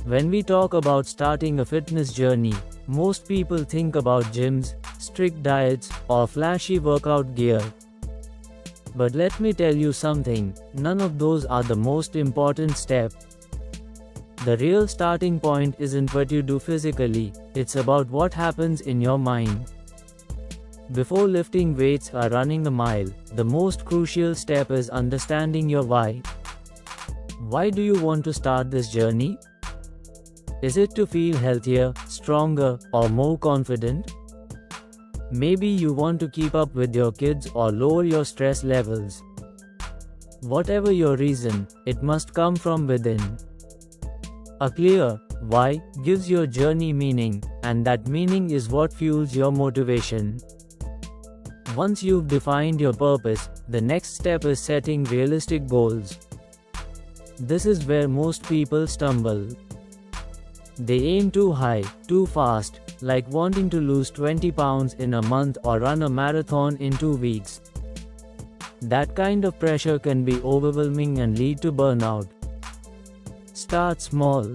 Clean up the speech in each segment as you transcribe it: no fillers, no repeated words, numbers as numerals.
When we talk about starting a fitness journey, most people think about gyms, strict diets, or flashy workout gear. But let me tell you something, none of those are the most important step. The real starting point isn't what you do physically, it's about what happens in your mind. Before lifting weights or running a mile, the most crucial step is understanding your why. Why do you want to start this journey? Is it to feel healthier, stronger, or more confident? Maybe you want to keep up with your kids or lower your stress levels. Whatever your reason, it must come from within. A clear why gives your journey meaning, and that meaning is what fuels your motivation. Once you've defined your purpose, the next step is setting realistic goals. This is where most people stumble. They aim too high, too fast, like wanting to lose 20 pounds in a month or run a marathon in 2 weeks. That kind of pressure can be overwhelming and lead to burnout. Start small.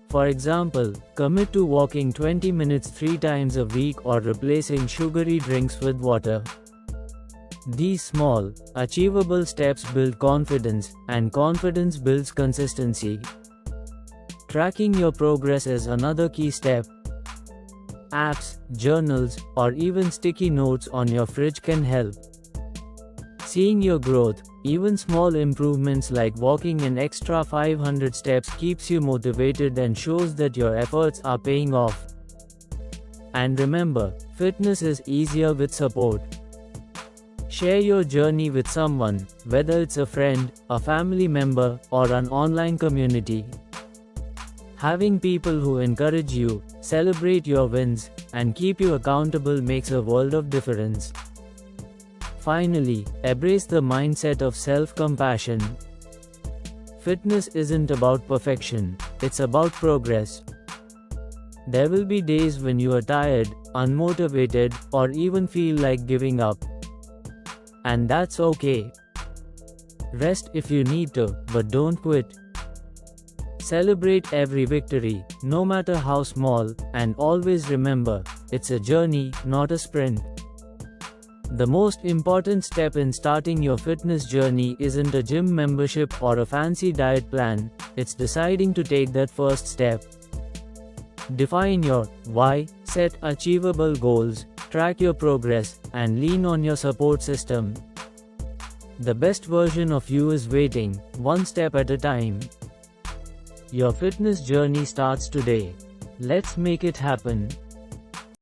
For example, commit to walking 20 minutes 3 times a week or replacing sugary drinks with water. These small, achievable steps build confidence, and confidence builds consistency. Tracking your progress is another key step. Apps, journals, or even sticky notes on your fridge can help. Seeing your growth, even small improvements like walking an extra 500 steps keeps you motivated and shows that your efforts are paying off. And remember, fitness is easier with support. Share your journey with someone, whether it's a friend, a family member, or an online community. Having people who encourage you, celebrate your wins, and keep you accountable makes a world of difference. Finally, embrace the mindset of self-compassion. Fitness isn't about perfection, it's about progress. There will be days when you are tired, unmotivated, or even feel like giving up. And that's okay. Rest if you need to, but don't quit. Celebrate every victory, no matter how small, and always remember, it's a journey, not a sprint. The most important step in starting your fitness journey isn't a gym membership or a fancy diet plan, it's deciding to take that first step. Define your why, set achievable goals, track your progress, and lean on your support system. The best version of you is waiting, one step at a time. Your fitness journey starts today. Let's make it happen.